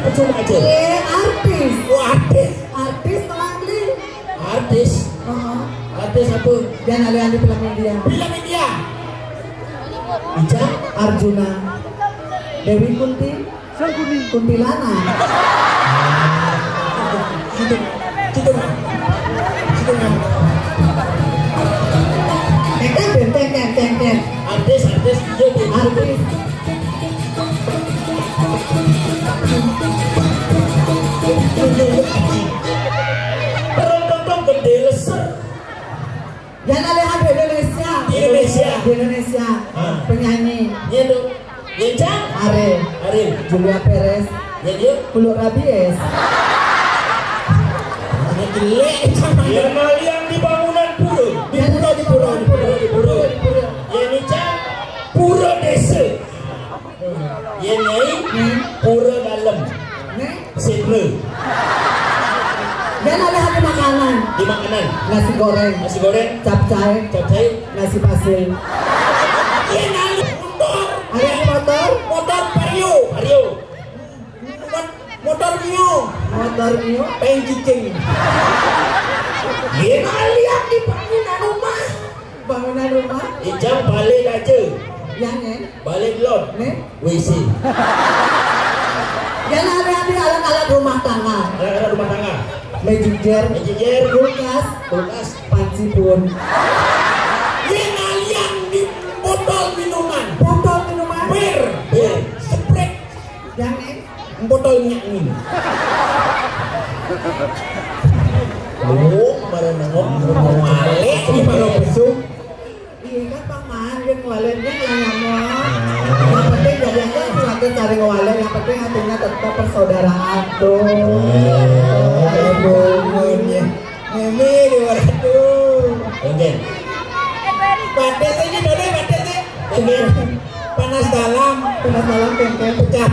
percuma aja. Artis. Oh, artis. Artis Tangli. Artis. Artis apa? Yang alih-alih film India. Film India. Ica Arjuna. Dewi Kunti. Kuntilana. Situ. Situ mah. Situ mah. Teng. Artis iya tuh. Artis. Perong gede leser. Yang alih-alih Indonesia. Indonesia. Penyanyi. Iya tuh. Yencang. Ariel. Julia Perez. Ya dia. Puluk Rabies. Ini jelek sama yang kalian di bangunan pura. Di pura. Ya ini cang pura desa. Ya ini pura dalam. Seble. Dan alih-alih makanan. Di makanan. Nasi goreng. Capcay. Nasi pasir. Ya nali motor. Alih-alih motor. Vario. Motor Mio. Penjicing. Ya kalian di bangunan rumah. Ijang balik aja. Yang Balik lot. WC. Dan alih-alih alat-alat rumah tangga. Alat rumah tangga. Magic jar. Kulkas. Panci pun. Ya kalian di botol minuman. Bir. Sprite. Yang Botol minyak ini. Baru nengok ngwalek di baru besuk. Iya kan Bang Man, yang ngwalennya yang penting jadi aja suatu cari ngwalen, yang penting hatinya tetap persaudaraan tuh. Aduh, ini di warna tuh. Oke. Badesnya dole badesnya. Oke. Panas dalam pengkel pecah.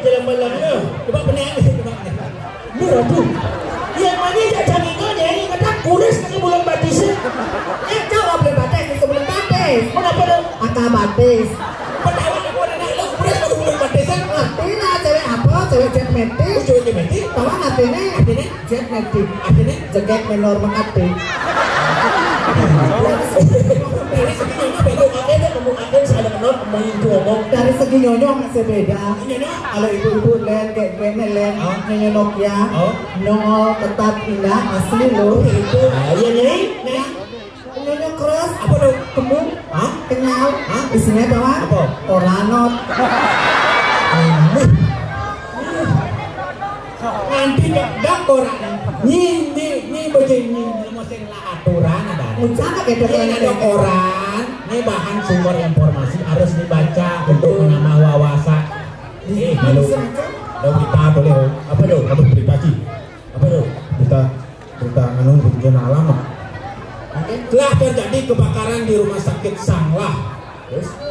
Jalan malamnya. Coba pening. Murah tuh. Yang mana jajan itu jadi kata kuris ke bulan batis. Coba beli batis sebelum batis. Kenapa dong? Akal batis. Pendawan aku ada nak kuris ke bulan batisan. Ngerti lah cewek apa? Cewek jet metik. Cewek jet metik. Tahu artinya jet metik. Artinya jaket menor mengati. Dari segi nyonyong masih beda. Kalau ibu-ibu len kayak len nyonya Nokia, nongol tetap indah asli loh itu. Iya nih, nyonya keras apa lo kembung? Kenyal? Isinya apa? Oranot. Nanti gak koran. Ini begini mesti lah aturan ada. Ucap kayak ada koran. Ini bahan sumber informasi harus dibaca untuk menambah wawasan. Halo. Ada berita boleh? Apa dong? Ada berita sih. Apa dong? Berita bencana alam. Telah terjadi kebakaran di rumah sakit Sanglah.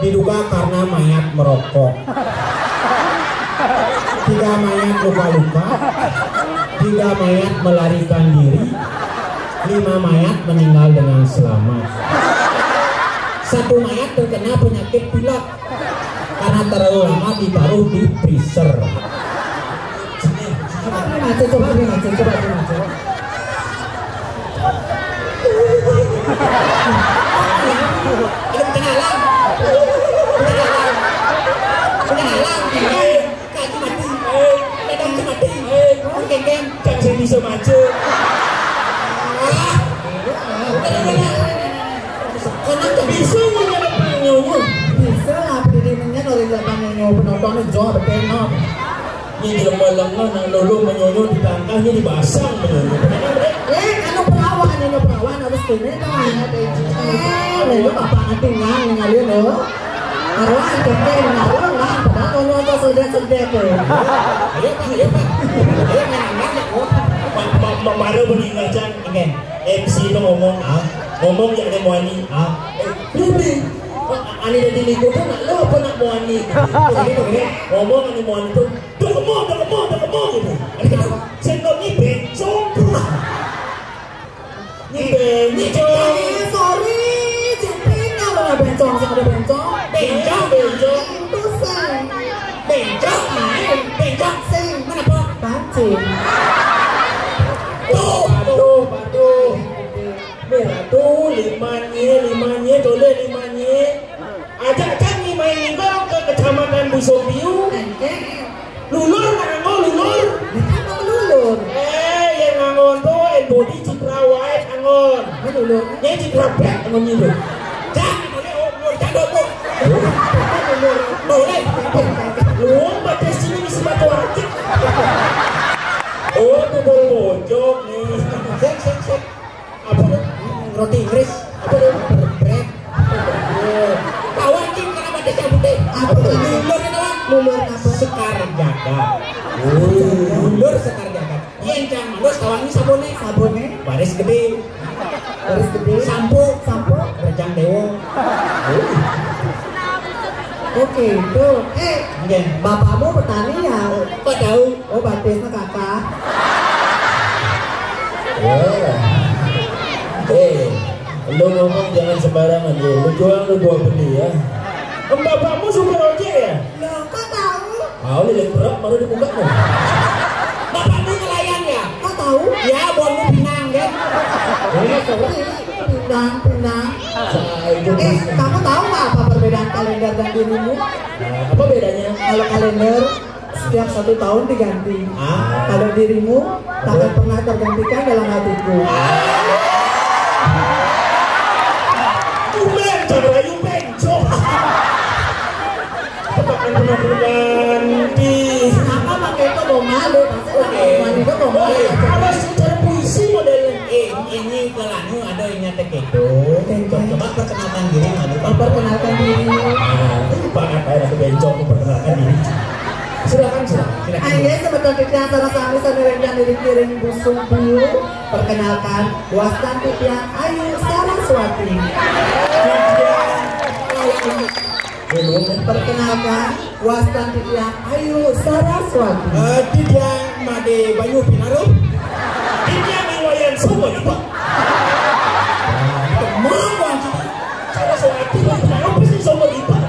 Diduga karena mayat merokok. 3 mayat luka-luka, 3 mayat melarikan diri, 5 mayat meninggal dengan selamat. 1 mayat terkena penyakit pilek karena terlalu lama ditaruh di freezer. Coba. Itu kenalan. Jangan bisa maju. Karena bisa nyonya. Bisa lah pendidikannya dari zaman nyonya penontonnya jauh berkenal. Ini lemah-lemah nang lolo menyonyo ditangkahnya dibasang menyonyo. Anu perawan harus kene tau ada lho bapak ngatingan ngalian lho. Arwah kete ngaruh lah padahal nyonya sudah sedek. Ayo Pak. Baru meninggal Cang, MC itu ngomong ya ada muani. Ini ani dari lingkungan nak lo apa nak muani? Ngomong ani muani itu, dah kemo gitu. Sendok ni bencong. Ni bencong. Sorry, cipin apa bencong? Bencong. Sing. Mana po? Pancing. Aduh. Tuh limanya, toleh limanya. Ajak kami main gol ke kecamatan Busobiu. Lulur nganggo lulur. Lulur. Yang ngangon tuh body citra white angon. Lulur. Yang citra black angon itu. Jangan boleh umur jadok tuh. Boleh. Lu batas sini bisa batu akik. Oh, tuh pojok nih. Cek. Apa tuh? Roti Inggris. Apa tuh? Bread. Kawan king karena batas cabutnya. Apa tuh? Lulur itu bang. Lulur apa? Sekar jaga. Lulur sekar jaga. Yang cang manus kawan ini sabone. Baris gede. Sampo. Rejang dewo. Oke, tuh. Bapakmu petani ya? Kok tahu? Oh, batisnya kakak. Lu ngomong jangan sembarangan ya. Lu jual lu gua beli ya. Bapakmu supir ojek ya? Loh, kok tahu? Mau lihat berat baru dibuka kok. Bapakmu nelayan ya? Kok tahu? Ya, bonmu Pinang kan? Pinang. Kamu tahu nggak apa perbedaan kalender dan dirimu? Apa bedanya? Kalau kalender setiap 1 tahun diganti. Kalau dirimu takkan pernah tergantikan dalam hatiku. Rayu bencong. Apakah pernah berganti? Apa pakai itu mau malu? Mandi itu mau malu. Kalau secara puisi modelnya ini kelanu ada yang nyata gitu. Coba perkenalkan diri madu. Perkenalkan diri. Pak ngapain aku bencong memperkenalkan diri? Silakan. Ayo sebetulnya kita sama-sama saudara yang dikirim busung biru. Perkenalkan Wastan Tipian Ayu Saraswati. Perkenalkan Wastan Tipian Ayu Saraswati. Tipian Made Bayu Pinaru. Tipian Iwayan semua nih Pak. Mau Saraswati Pinaru pasti semua nih Pak.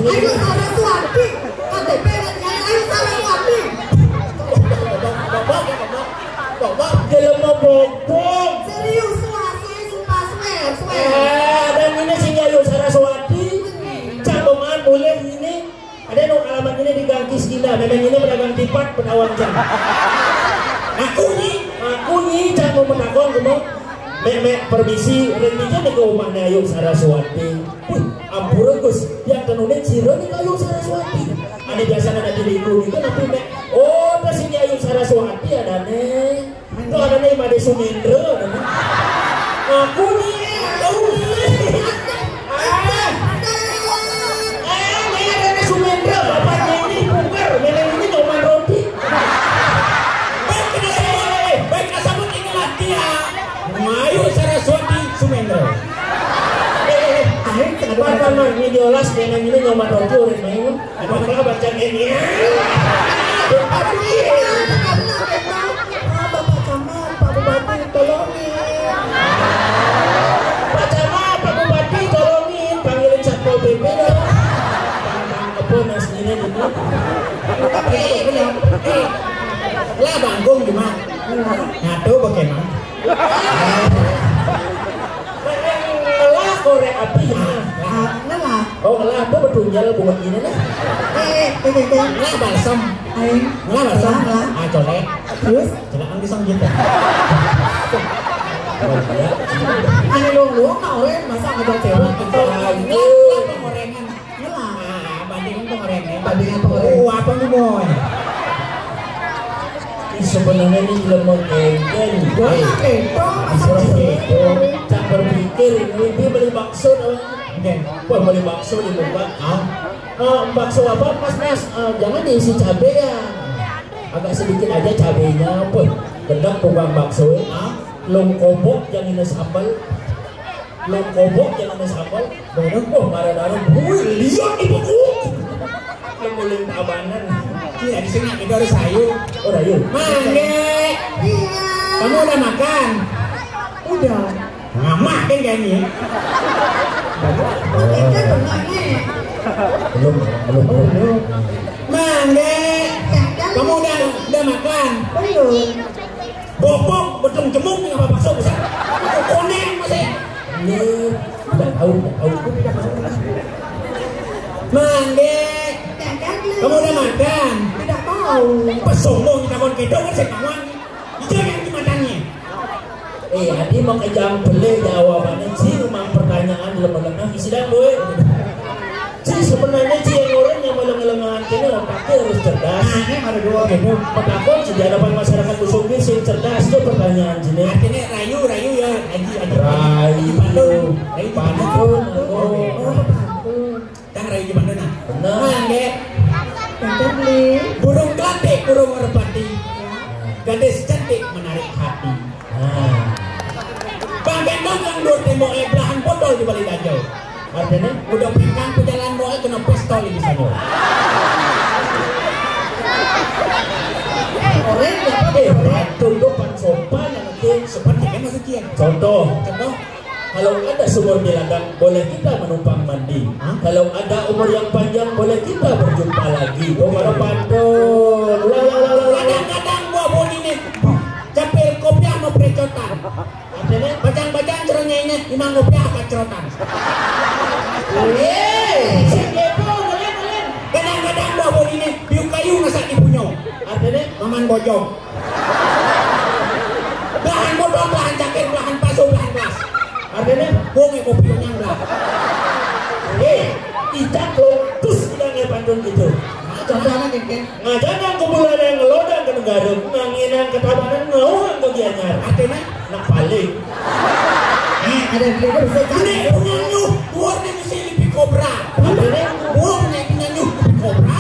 Ayu Saraswati, KTP Ayu Saraswati. Bapak dalam mau bobong. Serius, sumpah swear. Dan ini si Ayu Saraswati. Cakuman boleh ini. Ada no alamat ini di Gang Kiskina. Memang ini pedagang tipat penawan jam. Aku nih cak mau menakon kemau. Mek permisi, rendinya nih ke rumahnya Ayu Saraswati. Ampura Gus, yang tenunin siro nih Ayu Saraswati. Ada biasa ada diriku itu nanti mek. Oh, presiden Ayu Saraswati ada nih. Itu ada nih Made Sumindra. Aku nih, ada Sumindra. Bapaknya ini bugar, memang ini nyoman roti. Baik kena sabut ini lagi ya. Ayu Saraswati Sumindra. Apa ini diolas dengan ini nyoman roti orang main. Apakah baca ini? Bapak Camat, Pak Bupati tolongin. Pak Camat, Pak Bupati tolongin panggilin Satpol PP dong. Kebun aslinya gitu. Lah banggung gimana? Ngadu bagaimana? Lah korek api ya. Ngelah. Oh ngelah apa bertunjal buat ini lah. Ngelah balsam. Ngelah balsam. Colek. Terus? Celaan pisang gitu. Ini luang oleh masa ngajak cewek gitu. Ngelah pengorengan. Ngelah. Bandingin pengorengan. Apa nih boy? Sebenarnya ini lemot egen. Tak berpikir ini dia beli bakso dong. Wah beli bakso di muka. Bakso apa mas? Jangan diisi cabai ya. Agak sedikit aja cabainya. Pun bedak tukang bakso. Long kobok jangan ada sambal. Long kobok jangan ada sambal. Bedak marah-marah. Lihat ibuku. Kemuling abangan. Iya di sini itu harus sayur. Oh sayur. Mangga. Iya. Kamu udah makan? Udah. Nggak makan kayaknya. Makan benar nih. Belum. Mangge. Kamu udah makan? Belum. Bobok betung jemuk nih apa bakso bisa? Koneng masih. Tidak tahu. Mangge. Kamu udah makan? Tidak tahu. Pesombong kita kon kedong kan sekawan. Itu yang dimakannya. Adi mau kejam beli jawabannya sih memang pertanyaan lemah-lemah sidang boy. Jadi sebenarnya sih yang orang yang meleng-lengan ini otaknya harus cerdas. Ada dua gitu. Petakon di hadapan masyarakat musuh sih cerdas itu pertanyaan sini. Artinya rayu ya. Rayu Bandung. Kan rayu di Bandung nah. Benar. Mangge. Burung klatik, burung merpati. Gadis cantik menarik hati. Bang Gendong yang dua tembok belahan botol di balik dajau. Artinya udah pegang pejalan boy kena pistol di sana. Orang apa tunduk pan sopan yang seperti kan maksudnya. Contoh, kalau ada sumur di ladang boleh kita menumpang mandi. Kalau ada umur yang panjang boleh kita berjumpa lagi. Para pantun. Kadang-kadang gua boni nih. Capil kopiah mau precotan. Artinya bacang-bacang cerongnya ini imang kopiah kacrotan. Kadang-kadang gua boni nih biuk kayu masak ibunya. Artinya maman bojong. Belahan bodong, belahan cakir, belahan pasu, belahan kelas. Artinya buangnya kopi nyanglah. Tidak lotus kita ngepantun gitu. Contohnya kengkeng. Ngajanan kumpulan yang ngelodang ke negara, nganginan ketabanan ngauhan ke gianyar. Artinya nak paling. Ada yang bisa ini punya nyuh, buahnya mesti lebih kobra. Artinya buahnya punya nyuh lebih kobra.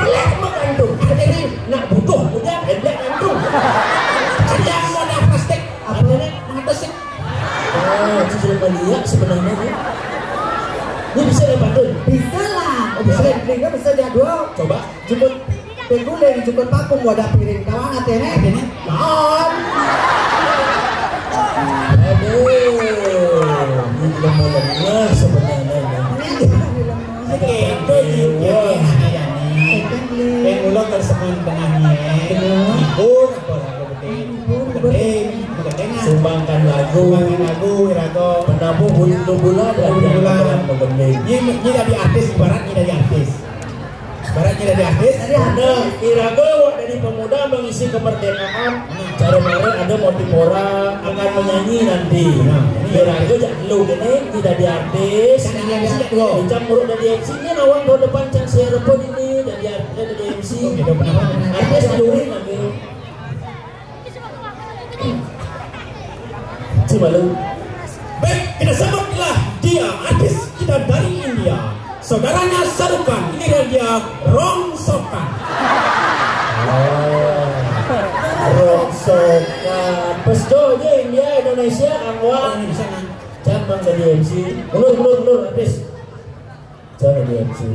Blek makantung. Artinya nak butuh punya blek kantung. Sedang modal plastik. Artinya mata sih. Itu sudah melihat sebenarnya. Ini bisa dipantun? Bisa lah. Bisa jadwal. Coba. Jemput pengguling, jemput pakum wadah piring. Kawan hatinya gini. Maaf. Aduh. Ini lemah sebenarnya. Itu juga. Yang ulang tersebut dengannya. Hibur sumbangkan lagu irago menabuh bulan dan bulan mengending. Ini dari artis ibarat dari artis. Nah, irago dari pemuda mengisi kemerdekaan. Cara kemarin ada Motivora akan menyanyi nanti. Irago jangan lu gini tidak di artis. Dicampur dari MC nya nawang tahun depan can saya repot ini dari MC. Artis dulu lagi. Malu. Baik, kita sambutlah dia artis kita dari India, saudaranya Sarukan. Ini dia Rongsokan. Rongsokan. Pesjo je India Indonesia angwang. Jangan jadi MC. Mundur artis. Jangan jadi MC.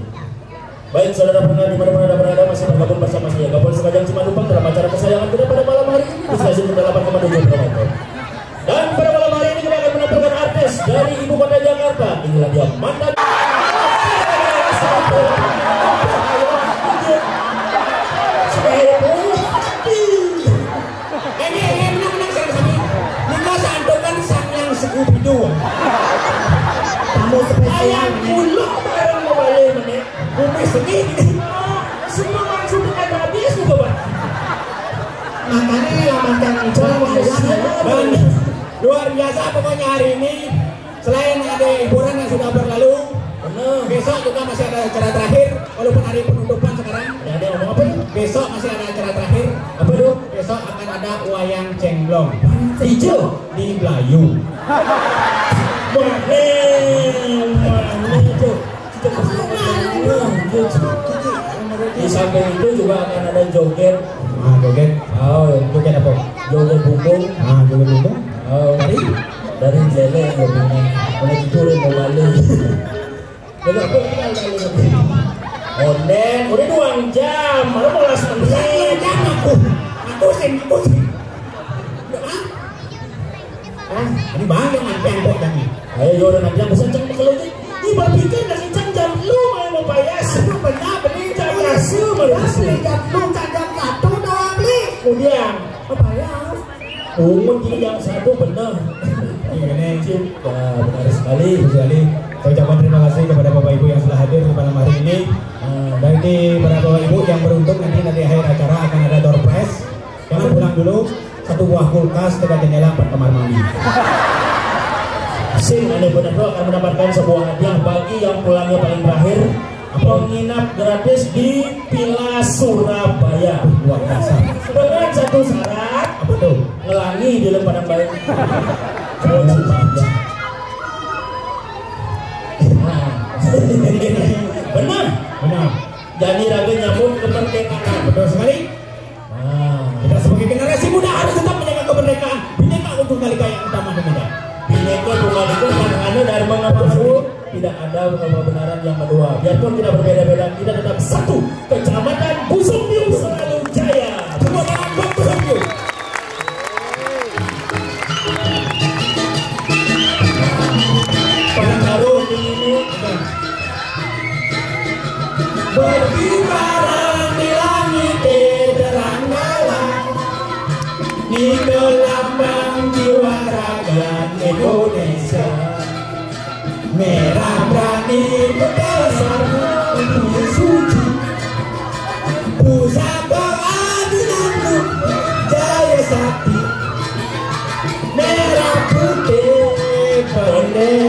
Baik saudara pendengar dimana-mana berada masih bergabung bersama saya Gapol Sekajang Cimalupang dalam acara kesayangan kita pada malam hari ini di stasiun 8,7 Promotor. Dan pada malam hari ini kita akan menampilkan artis dari ibu kota Jakarta. Inilah dia mantan. Ini menang sama-sama. Nino seantokan sang yang Scooby-Doo. Kamu Ayam puluh barang mau balik mana? bumi segini. Semua maksud ada habis juga Pak. Makanya macam itu luar biasa pokoknya hari ini. Selain ada hiburan yang sudah berlalu, besok juga masih ada acara terakhir. Walaupun hari penutupan sekarang, Ada yang ngomong apa? besok masih ada acara terakhir. Apa tuh? Besok akan ada wayang cengblong Hijau di Belayu. Mana itu? Di samping itu juga akan ada joget. Joget. Oh, Joget apa? joget bumbung. Joget bumbung. Oh, dari lele yang lebihnya. Kalau diturun mau balik. Jadi aku kenal lagi. Onden, udah 2 jam. Mana mau langsung menit? Aku sih. Ini bang yang nanti yang kok tadi. Ayo, udah nanti yang pesan ceng kalau Ini berpikir dari jam lu mau bayar semua benar beli jam semua beli jam lu jam satu doang beli. Kemudian Apa ya? mungkin yang satu benar. Ini benar sekali. Saya ucapkan terima kasih kepada Bapak Ibu yang telah hadir pada hari ini. Bagi para Bapak Ibu yang beruntung nanti akhir acara akan ada door prize. Jangan pulang dulu. 1 buah kulkas, 3 jendela, 4 kamar mandi. Sin Ane Benerdo akan mendapatkan sebuah hadiah bagi yang pulangnya paling terakhir. Menginap gratis di Villa Surabaya. Luar biasa. Dengan satu syarat. Apa tuh? Ngelangi di Padang Baik. Benar. Jadi raga nyambung kemerdekaan. Betul sekali. Kita sebagai generasi muda harus tetap menjaga kemerdekaan. Bineka untuk Tunggal Ika yang utama kita. Bineka Tunggal Ika karena Dharma Ngapamaru tidak ada kebenaran yang kedua. Biarpun kita berbeda-beda, kita tetap satu. Kecamatan Busungbiu selalu jaya. Semua dalam Busungbiu. Padang baru ini berkibaran di langit terang malam, di gelambang jiwa rakyat Indonesia. Merah berani berdasar untuk suci, pusaka adinanku jaya sakti. Merah putih bendera